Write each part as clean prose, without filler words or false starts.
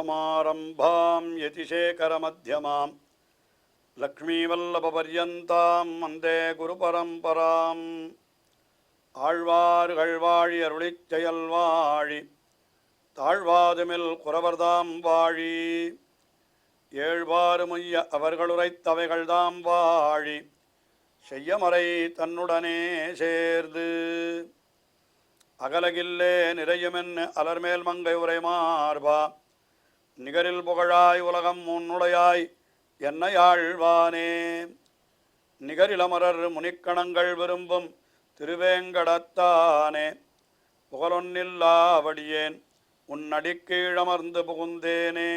சமாரம்பாம் யதிசேகரமத்யமாம் லக்ஷ்மீவல்லபபர்யந்தாம் வந்தே குருபரம்பராம். ஆழ்வார்கள் வாழி அருளிச் செயல்வாழி தாழ்வாதுமில் குறவர்தாம் வாழி ஏழ்வாறு முய்ய அவர்களுரைத்தவைகள்தாம் வாழி செய்யமறை தன்னுடனே சேர்ந்து அகலகில்லே நிறையுமென்னு அலர்மேல் மங்கை உரை மார்பா நிகரில் புகழாய் உலகம் முன்னுடையாய் என்னையாழ்வானே நிகரிலமரர் முனிக்கணங்கள் விரும்பும் திருவேங்கடத்தானே புகழொன்னில்லாவடியேன் உன்னடிக்கீழமர்ந்து புகுந்தேனே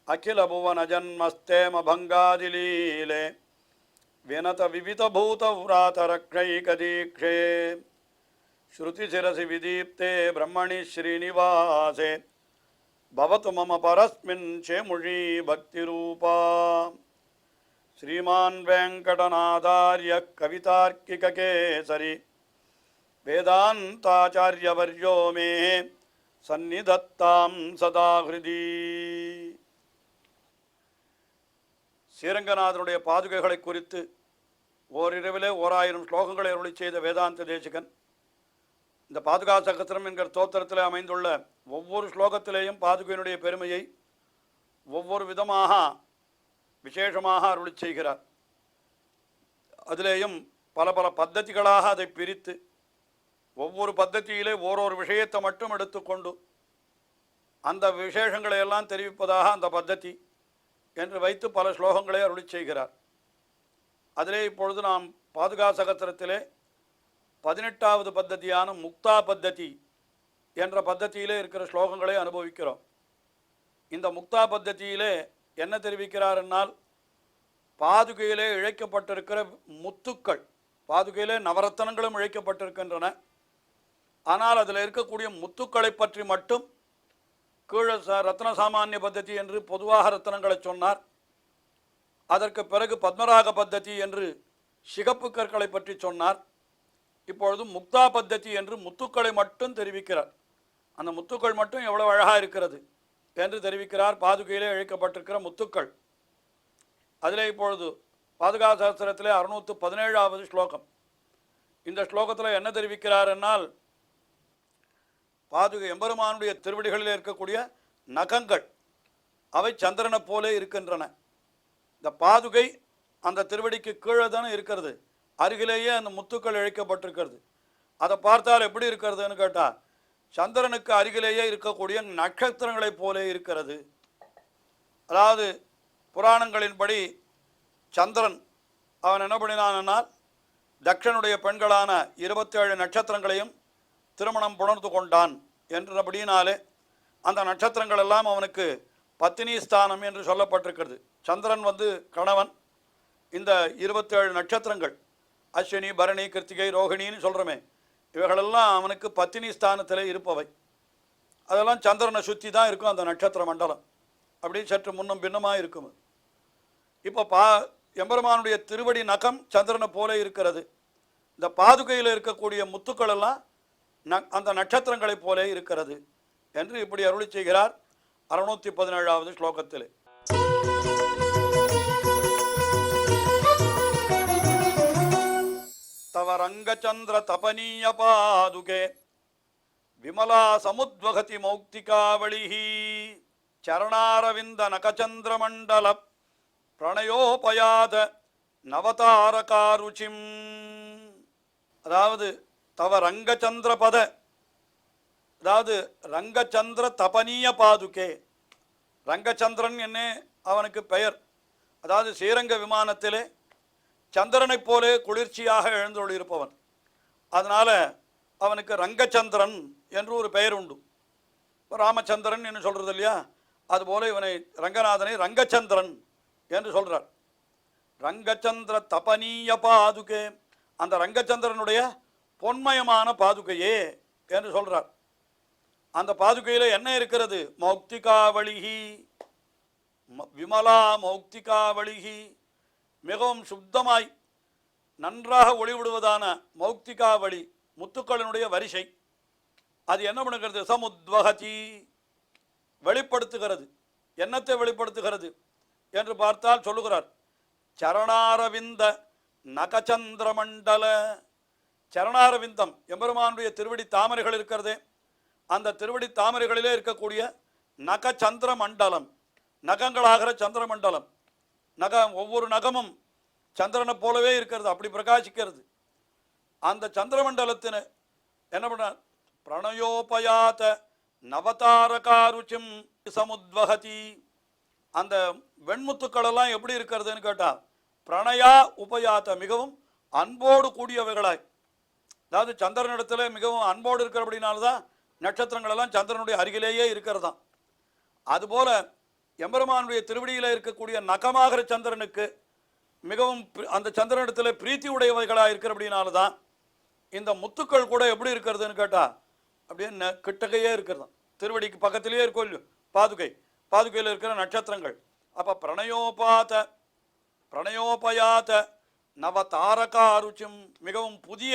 அகில புவன ஜன்மஸ்தேம பங்காதிலீலே வினத விவித பூத விராதரக்ஷைகதீக்ஷே ஸ்ருதிசிரசி விதீப்தே பிரம்மணி ஸ்ரீனிவாசே பவது மம பரஸ்மின் சேமுழி பக்திரூபா. ஸ்ரீமான் வெங்கடநாதார்ய கவிதார்க்கிககேசரி வேதாந்தாச்சார்யவர்யோ மே சந்நிதத்தாம் சதா ஹிருதி. ஸ்ரீரங்கநாதனுடைய பாதுகைகளை குறித்து ஓரிரவிலே 1000 ஸ்லோகங்களை அருளி செய்த வேதாந்த தேசிகன் இந்த பாதுகா சகஸ்திரம் என்கிற தோத்திரத்தில் அமைந்துள்ள ஒவ்வொரு ஸ்லோகத்திலேயும் பாதுகையினுடைய பெருமையை ஒவ்வொரு விதமாக விசேஷமாக அருளி செய்கிறார். அதிலேயும் பல பல பத்ததிகளாக அதை பிரித்து ஒவ்வொரு பத்ததியிலே ஓரொரு விஷயத்தை மட்டும் எடுத்துக்கொண்டு அந்த விசேஷங்களை எல்லாம் தெரிவிப்பதாக அந்த பத்ததி என்று வைத்து பல ஸ்லோகங்களை அருளி செய்கிறார். அதிலே இப்பொழுது நாம் பாதுகா சகஸ்திரத்திலே 18வது பத்ததியான முக்தா பத்ததி என்ற பத்ததியிலே இருக்கிற ஸ்லோகங்களை அனுபவிக்கிறோம். இந்த முக்தா பத்ததியிலே என்ன தெரிவிக்கிறார் என்னால், பாதுகையிலே இழைக்கப்பட்டிருக்கிற முத்துக்கள், பாதுகையிலே நவரத்தனங்களும் இழைக்கப்பட்டிருக்கின்றன. ஆனால் அதில் இருக்கக்கூடிய முத்துக்களை பற்றி மட்டும் கீழே ரத்ன சாமானிய பத்ததி என்று பொதுவாக ரத்தனங்களை சொன்னார். அதற்கு பிறகு பத்மராக பத்ததி என்று சிகப்பு கற்களை பற்றி சொன்னார். இப்பொழுது முக்தா பத்ததி என்று முத்துக்களை மட்டும் தெரிவிக்கிறார். அந்த முத்துக்கள் மட்டும் எவ்வளவு அழகாக இருக்கிறது என்று தெரிவிக்கிறார். பாதுகையிலே இழைக்கப்பட்டிருக்கிற முத்துக்கள். அதிலே இப்பொழுது பாதுகா சாஸ்திரத்திலே 617வது ஸ்லோகம். இந்த ஸ்லோகத்தில் என்ன தெரிவிக்கிறார் என்னால், பாதுகை எம்பெருமானுடைய திருவடிகளில் இருக்கக்கூடிய நகங்கள் அவை சந்திரனை போலே இருக்கின்றன. இந்த பாதுகை அந்த திருவடிக்கு கீழே தானே இருக்கிறது, அருகிலேயே அந்த முத்துக்கள் இழைக்கப்பட்டிருக்கிறது. அதை பார்த்தால் எப்படி இருக்கிறதுன்னு கேட்டால், சந்திரனுக்கு அருகிலேயே இருக்கக்கூடிய நட்சத்திரங்களைப் போலே இருக்கிறது. அதாவது புராணங்களின்படி சந்திரன் அவன் என்ன பண்ணினானால், தக்ஷனுடைய பெண்களான 27 நட்சத்திரங்களையும் திருமணம் புணர்ந்து கொண்டான் என்றபடியினாலே அந்த நட்சத்திரங்கள் எல்லாம் அவனுக்கு பத்தினி ஸ்தானம் என்று சொல்லப்பட்டிருக்கிறது. சந்திரன் கணவன், இந்த 27 நட்சத்திரங்கள் அஸ்வினி பரணி கிருத்திகை ரோகிணின்னு சொல்கிறோமே, இவைகளெல்லாம் அவனுக்கு பத்தினி ஸ்தானத்தில் இருப்பவை. அதெல்லாம் சந்திரனை சுற்றி தான் இருக்கும் அந்த நட்சத்திர மண்டலம். அப்படி சற்று முன்னும் பின்னமாக இருக்கும். இப்போ எம்பெருமானுடைய திருவடி நகம் சந்திரனை போல இருக்கிறது. இந்த பாதுகையில் இருக்கக்கூடிய முத்துக்கள் எல்லாம் அந்த நட்சத்திரங்களைப் போல இருக்கிறது என்று இப்படி அருளி செய்கிறார் 617வது ஸ்லோகத்தில். தவ ரங்கச்சந்திர தபனீய பாதுகே விமலா சமுத்வகதி மௌக்திகாவளிஹி சரணாரவிந்த நகச்சந்திர மண்டல பிரணயோபயாத நவதாரகாருச்சிம். அதாவது தவ ரங்கச்சந்திர பத, அதாவது ரங்கச்சந்திர தபனீய பாதுகே. ரங்கச்சந்திரன் என்ன அவனுக்கு பெயர். அதாவது ஸ்ரீரங்க விமானத்திலே சந்திரனைப் போலே குளிர்ச்சியாக எழுந்தொழியிருப்பவன். அதனால் அவனுக்கு ரங்கச்சந்திரன் என்று ஒரு பெயர் உண்டு. ராமச்சந்திரன் என்று சொல்கிறது இல்லையா, அதுபோல இவனை ரங்கநாதனை ரங்கச்சந்திரன் என்று சொல்கிறார். ரங்கச்சந்திர தபனீய பாதுகே, அந்த ரங்கச்சந்திரனுடைய பொன்மயமான பாதுகையே என்று சொல்கிறார். அந்த பாதுகையில் என்ன இருக்கிறது? மௌக்திகாவளிஹி, விமலா மௌக்திகாவளிஹி, மிகவும் சுத்தமாய் நன்றாக ஒளிவிடுவதான மௌக்திகாவளி முத்துக்களினுடைய வரிசை. அது என்ன பண்ணுகிறது? சமுத்வகதி, வெளிப்படுத்துகிறது. என்னத்தை வெளிப்படுத்துகிறது என்று பார்த்தால் சொல்லுகிறார், சரணாரவிந்த நகச்சந்திர மண்டல. சரணாரவிந்தம் எம்பெருமானுடைய திருவடி தாமரைகள் இருக்கிறதே, அந்த திருவடி தாமரைகளிலே இருக்கக்கூடிய நகச்சந்திர மண்டலம், நகங்களாகிற சந்திர மண்டலம். நகம், ஒவ்வொரு நகமும் சந்திரனை போலவே இருக்கிறது, அப்படி பிரகாசிக்கிறது. அந்த சந்திரமண்டலத்தின் என்ன பண்ண, பிரணயோபயாத நவதாரகாருச்சிம் சமுத்வகதி. அந்த வெண்முத்துக்கள் எல்லாம் எப்படி இருக்கிறதுன்னு கேட்டா, பிரணயா உபயாத்த, மிகவும் அன்போடு கூடியவைகளாய். அதாவது சந்திரனிடத்துல மிகவும் அன்போடு இருக்கிறபடினால்தான் நட்சத்திரங்கள் எல்லாம் சந்திரனுடைய அருகிலேயே இருக்கிறதாம். அதுபோல எம்பெருமானுடைய திருவடியில் இருக்கக்கூடிய நகமாகிற சந்திரனுக்கு மிகவும் அந்த சந்திரனிடத்தில் பிரீத்தி உடையவைகளாக இருக்கிறபடினால்தான் இந்த முத்துக்கள் கூட எப்படி இருக்கிறதுன்னு கேட்டா, அப்படியே கிட்டகையே இருக்கிறதாம். திருவடிக்கு பக்கத்திலேயே இருக்கும் இல்லையோ பாதுகை, பாதுகையில் இருக்கிற நட்சத்திரங்கள். அப்ப பிரணயோபயாத நவ தாரகாருச்சியம், மிகவும் புதிய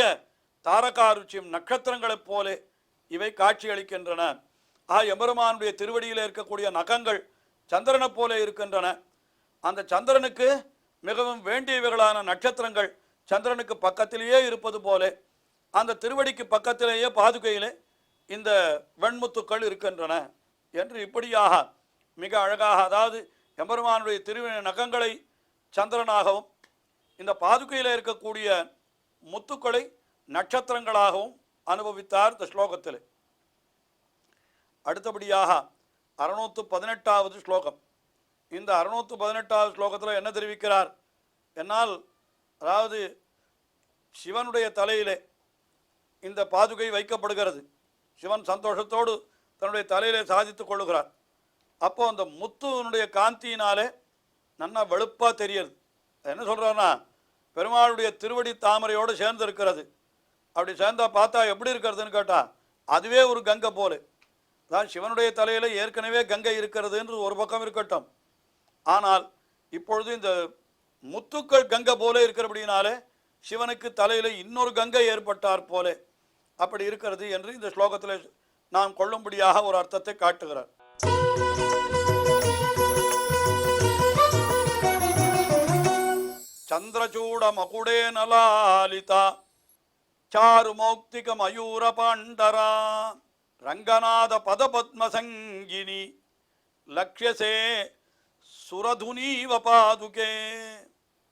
தாரகாருச்சியம், நட்சத்திரங்களைப் போல இவை காட்சி அளிக்கின்றன. எம்பெருமானுடைய திருவடியில் இருக்கக்கூடிய நகங்கள் சந்திரனை போல இருக்கின்றன. அந்த சந்திரனுக்கு மிகவும் வேண்டியவைகளான நட்சத்திரங்கள் சந்திரனுக்கு பக்கத்திலேயே இருப்பது போல அந்த திருவடிக்கு பக்கத்திலேயே பாதுகையிலே இந்த வெண்முத்துக்கள் இருக்கின்றன என்று இப்படியாக மிக அழகாக, அதாவது எம்பெருமானுடைய நகங்களை சந்திரனாகவும் இந்த பாதுகையில் இருக்கக்கூடிய முத்துக்களை நட்சத்திரங்களாகவும் அனுபவித்தார் இந்த ஸ்லோகத்தில். அடுத்தபடியாக 618வது ஸ்லோகம். இந்த 618வது ஸ்லோகத்தில் என்ன தெரிவிக்கிறார் என்னால், அதாவது சிவனுடைய தலையிலே இந்த பாதுகை வைக்கப்படுகிறது. சிவன் சந்தோஷத்தோடு தன்னுடைய தலையிலே சாதித்துக் கொள்ளுகிறார். அப்போ அந்த முத்துனுடைய காந்தியினாலே நன்னா வெளுப்பா தெரியுது. என்ன சொல்றாருன்னா, பெருமாளுடைய திருவடி தாமரையோடு சேர்ந்து இருக்கிறது. அப்படி சேர்ந்தா பார்த்தா எப்படி இருக்கிறதுன்னு கேட்டா, அதுவே ஒரு கங்கை போல. அதான் சிவனுடைய தலையில ஏற்கனவே கங்கை இருக்கிறது என்று ஒரு பக்கம் இருக்கட்டும், ஆனால் இப்பொழுது இந்த முத்துக்கள் கங்கை போல இருக்கிறபடினாலே சிவனுக்கு தலையில இன்னொரு கங்கை ஏற்பட்டார் போல அப்படி இருக்கிறது என்று இந்த ஸ்லோகத்தில் நாம் கொள்ளும்படியாக ஒரு அர்த்தத்தை காட்டுகிறார். சந்திரசூட மகுடே நலாலிதா சாரு மௌக்திக மயூர பாண்டரா ரங்கநாத பதபத்மசங்கினி லக்ஷ்யசே சுரதுனீவ பாதுகே.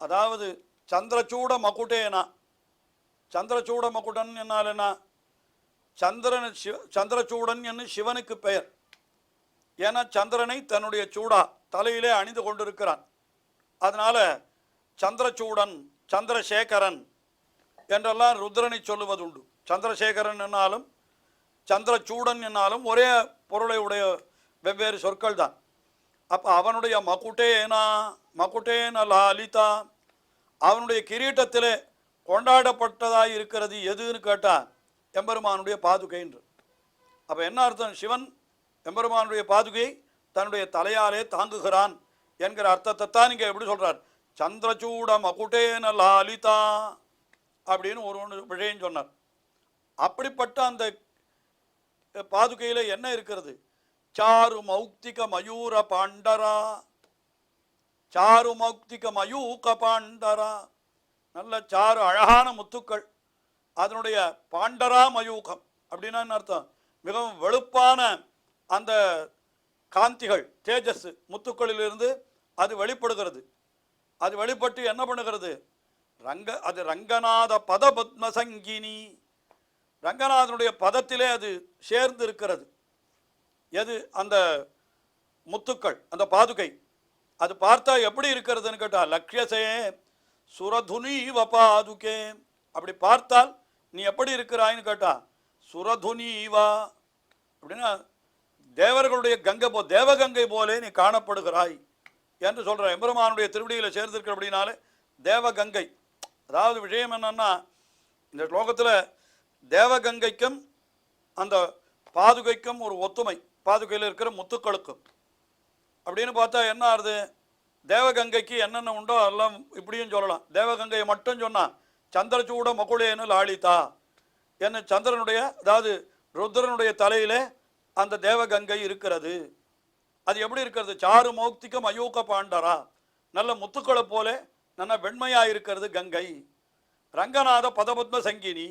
அதாவது சந்திரசூட மகுடேனா, சந்திரசூட மகுடன் என்னால் என்ன, சந்திரசூடன் என்று சிவனுக்கு பெயர். ஏன்னா சந்திரனை தன்னுடைய சூடா தலையிலே அணிந்து கொண்டிருக்கிறான். அதனால சந்திரசூடன், சந்திரசேகரன் என்றெல்லாம் ருத்ரனை சொல்லுவதுண்டு. சந்திரசேகரன் என்னாலும் சந்திரசூடன் என்னாலும் ஒரே பொருளை உடைய வெவ்வேறு சொற்கள் தான். அப்போ அவனுடைய மகுட்டேன லாலிதா, அவனுடைய கிரீட்டத்திலே கொண்டாடப்பட்டதாக இருக்கிறது எதுன்னு கேட்டால் எம்பெருமானுடைய பாதுகை என்று. அப்போ என்ன அர்த்தம், சிவன் எம்பெருமானுடைய பாதுகையை தன்னுடைய தலையாலே தாங்குகிறான் என்கிற அர்த்தத்தை தான் இங்கே எப்படி சொல்றார், சந்திரசூட மகுட்டேன லாலிதா அப்படின்னு ஒரு விஷயம் சொன்னார். அப்படிப்பட்ட அந்த பாதுகையில என்ன இருக்கிறது, சாரு மௌக்திக மயூர பாண்டரா, சாரு மௌக்திக மயூக பாண்டரா, நல்ல சாரு அழகான முத்துக்கள், அதனுடைய பாண்டரா மயூகம் அப்படின்னா என்ன அர்த்தம், மிகவும் வெளுப்பான அந்த காந்திகள், தேஜஸ் முத்துக்களிலிருந்து அது வெளிப்படுகிறது. அது வெளிப்பட்டு என்ன பண்ணுகிறது, அது ரங்கநாத பத பத்மசங்கினி, ரங்கநாதனுடைய பதத்திலே அது சேர்ந்து இருக்கிறது. எது, அந்த முத்துக்கள், அந்த பாதுகை. அது பார்த்தா எப்படி இருக்கிறதுன்னு கேட்டா, லக்ஷ்யசே சுரதுனீவ பாதுகே, அப்படி பார்த்தால் நீ எப்படி இருக்கிறாய்ன்னு கேட்டா சுரதுனீவா அப்படின்னா தேவர்களுடைய கங்கை தேவகங்கை போலே நீ காணப்படுகிறாய் என்று சொல்ற. எம்பெருமானுடைய திருவடியில சேர்ந்திருக்கிற அப்படின்னாலே தேவகங்கை. அதாவது விஷயம் என்னன்னா, இந்த ஸ்லோகத்தில் தேவகங்கைக்கும் அந்த பாதுகைக்கும் ஒரு ஒத்துமை, பாதுகையில் இருக்கிற முத்துக்களுக்கும். அப்படின்னு பார்த்தா என்ன ஆறுது, தேவகங்கைக்கு என்னென்ன உண்டோ எல்லாம் இப்படியும் சொல்லலாம். தேவகங்கையை மட்டும் சொன்னா சந்திரசூட மகுடேனு லாலிதா என்ன, சந்திரனுடைய அதாவது ருத்ரனுடைய தலையிலே அந்த தேவகங்கை இருக்கிறது அது எப்படி இருக்கிறது? சாரு மௌக்திகம் அயூக பாண்டரா, நல்ல முத்துக்களை போல நல்ல வெண்மையாக இருக்கிறது கங்கை. ரங்கநாத பதபத்ம சங்கினி,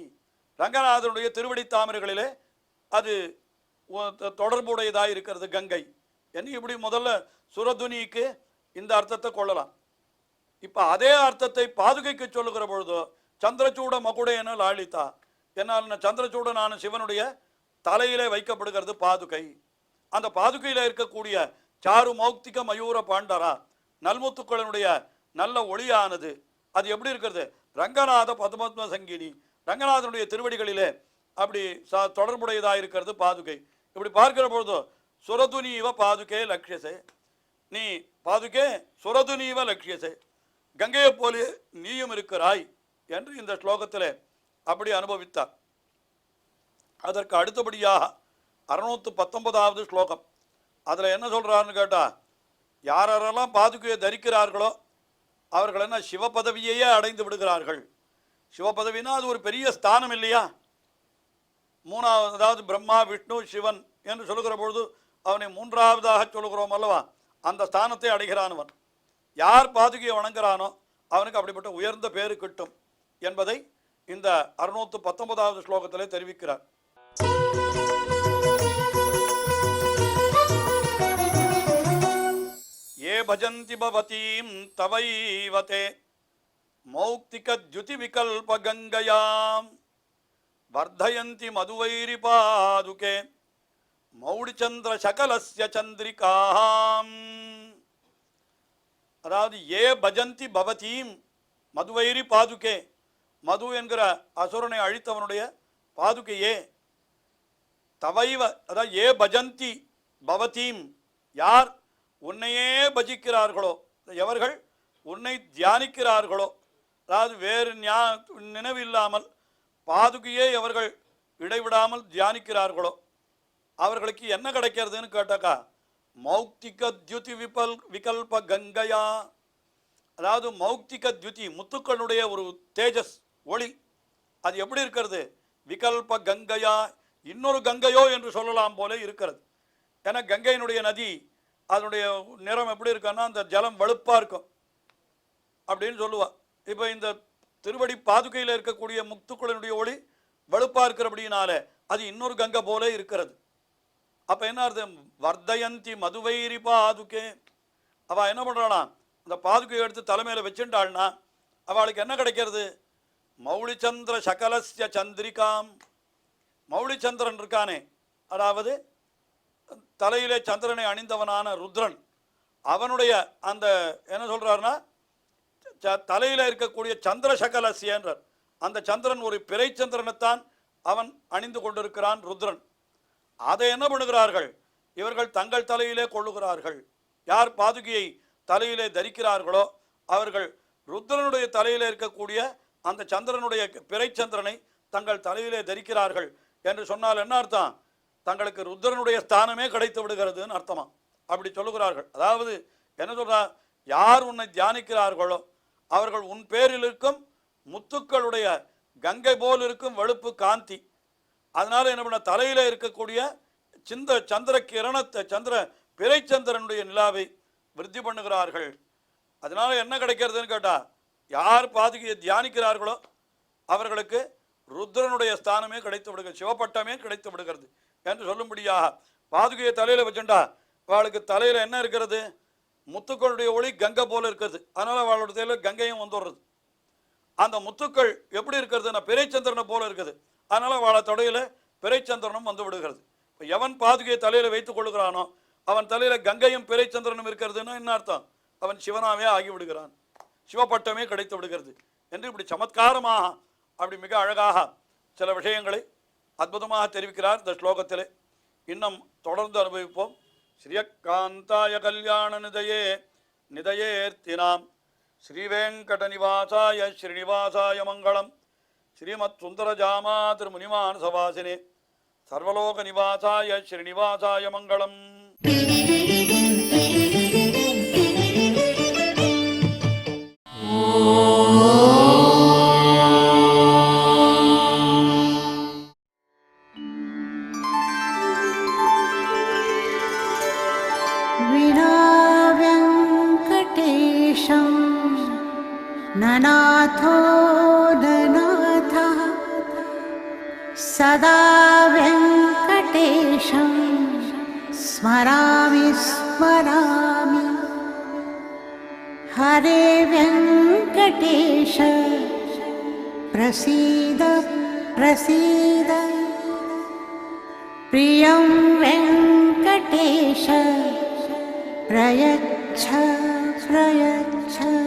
ரங்கநாதனுடைய திருவடி தாமரைகளிலே அது தொடர்புடையதாக இருக்கிறது கங்கை என்று இப்படி முதல்ல சுரதுனிக்கு இந்த அர்த்தத்தை கொள்ளலாம். இப்போ அதே அர்த்தத்தை பாதுகைக்கு சொல்லுகிற பொழுதோ சந்திரசூட மகுடேன லாலிதா, என்னால் சந்திரசூடனான சிவனுடைய தலையிலே வைக்கப்படுகிறது பாதுகை. அந்த பாதுகையில் இருக்கக்கூடிய சாரு மௌக்திக மயூர பாண்டரா, நல்முத்துக்களினுடைய நல்ல ஒளியானது அது எப்படி இருக்கிறது? ரங்கநாத பதபத்ம சங்கினி, ரங்கநாதனுடைய திருவடிகளிலே அப்படி தொடர்புடையதாக இருக்கிறது பாதுகை. இப்படி பார்க்கிற பொழுதோ சுரதுனீவ பாதுகே லக்ஷசே, நீ பாதுகே சுரதுனீவ லக்ஷசே, கங்கையை போலே நீயும் இருக்கிறாய் என்று இந்த ஸ்லோகத்தில் அப்படி அனுபவித்தார். அதற்கு அடுத்தபடியாக 619வது ஸ்லோகம், அதில் என்ன சொல்கிறாருன்னு கேட்டால், யாரெல்லாம் பாதுகையை தரிக்கிறார்களோ அவர்கள் என்ன சிவபதவியையே அடைந்து விடுகிறார்கள். சிவபதவினா அது ஒரு பெரிய ஸ்தானம் இல்லையா? மூணாவது, அதாவது பிரம்மா விஷ்ணு சிவன் என்று சொல்லுகிற பொழுது அவனை மூன்றாவதாக சொல்லுகிறோம் அல்லவா, அந்த ஸ்தானத்தை அடைகிறானவன். யார் பாதுகையை வணங்குறானோ அவனுக்கு அப்படிப்பட்ட உயர்ந்த பேரு கிட்டும் என்பதை இந்த 619வது ஸ்லோகத்திலே தெரிவிக்கிறார். ஏ பஜந்தி பவதீம் தவைவதே மௌக்திக த்யுதி விகல்ப கங்கையாம் வர்தயந்தி மதுவைரி பாதுகே மௌடிச்சந்திர சகலஸ்ய சந்திரிகாம். அதாவது ஏ பஜந்தி பவதீம் மதுவைரி பாதுகே, மது என்கிற அசுரனை அழித்தவனுடைய பாதுகையே, தவைவ, அதாவது ஏ பஜந்தி பவதீம், யார் உன்னையே பஜிக்கிறார்களோ, எவர்கள் உன்னை தியானிக்கிறார்களோ, அதாவது வேறு நினைவு இல்லாமல் பாதுகையே எவர்கள் இடைவிடாமல் தியானிக்கிறார்களோ அவர்களுக்கு என்ன கிடைக்கிறதுன்னு கேட்டாக்கா, மௌக்திக த்யுதி விகல்ப கங்கையா, அதாவது மௌக்திக த்யுதி முத்துக்களுடைய ஒரு தேஜஸ் ஒளி, அது எப்படி இருக்கிறது? விகல்ப கங்கையா, இன்னொரு கங்கையோ என்று சொல்லலாம் போல இருக்கிறது. ஏன்னா கங்கையினுடைய நதி அதனுடைய நிறம் எப்படி இருக்குன்னா அந்த ஜலம் வெளுப்பாக இருக்கும் அப்படின்னு சொல்லுவா. இப்போ இந்த திருவடி பாதுகையில் இருக்கக்கூடிய முத்துக்களினுடைய ஒளி வெளுப்பாக இருக்கிறபடினால அது இன்னொரு கங்கை போல இருக்கிறது. அப்போ என்ன அர்த்தம்? வர்தயந்தி மதுவைரி பாதுகே, அவள் என்ன பண்ணுறானா அந்த பாதுகையை எடுத்து தலைமையில் வச்சுட்டாள்னா அவளுக்கு என்ன கிடைக்கிறது? மௌலிச்சந்திர சகலஸ்ய சந்திரிகாம், மௌலிச்சந்திரன் இருக்கானே, அதாவது தலையிலே சந்திரனை அணிந்தவனான ருத்ரன், அவனுடைய அந்த என்ன சொல்கிறாருன்னா தலையில் இருக்கக்கூடிய சந்திர சகலசியன்றார். அந்த சந்திரன் ஒரு பிறை சந்திரனைத்தான் அவன் அணிந்து கொண்டிருக்கிறான் ருத்ரன். அதை என்ன பண்ணுகிறார்கள் இவர்கள்? தங்கள் தலையிலே கொள்ளுகிறார்கள். யார் பாதுகையை தலையிலே தரிக்கிறார்களோ அவர்கள் ருத்ரனுடைய தலையிலே இருக்கக்கூடிய அந்த சந்திரனுடைய பிறை சந்திரனை தங்கள் தலையிலே தரிக்கிறார்கள் என்று சொன்னால் என்ன அர்த்தம்? தங்களுக்கு ருத்ரனுடைய ஸ்தானமே கிடைத்து விடுகிறதுன்னு அர்த்தமா அப்படி சொல்லுகிறார்கள். அதாவது என்ன சொல்றார்? யார் உன்னை தியானிக்கிறார்களோ அவர்கள் உன் பேரில் இருக்கும் முத்துக்களுடைய கங்கை போல் இருக்கும் வெளுப்பு காந்தி, அதனால என்ன பண்ண தலையில இருக்கக்கூடிய சந்திர கிரணத்தை, சந்திர பிறை சந்திரனுடைய நிலாவை விருத்தி பண்ணுகிறார்கள். அதனால என்ன கிடைக்கிறதுன்னு கேட்டா, யார் பாதுகையை தியானிக்கிறார்களோ அவர்களுக்கு ருத்ரனுடைய ஸ்தானமே கிடைத்து விடுகிறது, சிவப்பட்டமே கிடைத்து விடுகிறது என்று சொல்லும்படியாக பாதுகையை தலையில வச்சுட்டா அவளுக்கு தலையில என்ன இருக்கிறது? முத்துக்களுடைய ஒளி கங்கை போல இருக்கிறது. அதனால அவளுடைய தலையில கங்கையும் வந்துடுறது. அந்த முத்துக்கள் எப்படி இருக்கிறதுனா பிறைச்சந்திரனை போல இருக்குது. அதனால அவளை தொடையில பிறைச்சந்திரனும் வந்து விடுகிறது. இப்போ எவன் பாதுகையை தலையில வைத்துக் கொள்ளுகிறானோ அவன் தலையில கங்கையும் பிறைச்சந்திரனும் இருக்கிறதுன்னா என்ன அர்த்தம்? அவன் சிவனாவே ஆகி விடுகிறான், சிவப்பட்டமே கிடைத்து விடுகிறது என்று இப்படி சமத்காரமாக அப்படி மிக அழகாக சில விஷயங்களை அற்புதமாக தெரிவிக்கிறார் இந்த ஸ்லோகத்திலே. இன்னும் தொடர்ந்து அனுபவிப்போம். ஸ்ரீயக்காந்தாய கல்யாண நிதயேர்த்தினாம் ஸ்ரீவேங்கட நிவாசாய ஸ்ரீனிவாசாய மங்களம். ஸ்ரீமத் சுந்தரஜாமா திருமுனிமானசவாசினே சர்வலோக நிவாசாய ஸ்ரீனிவாசாய மங்களம். सदा वेङ्कटेशं स्मरामि स्मरामि। हरे वेङ्कटेश प्रसीद प्रसीद। प्रियं वेङ्कटेश प्रयच्छ प्रयच्छ।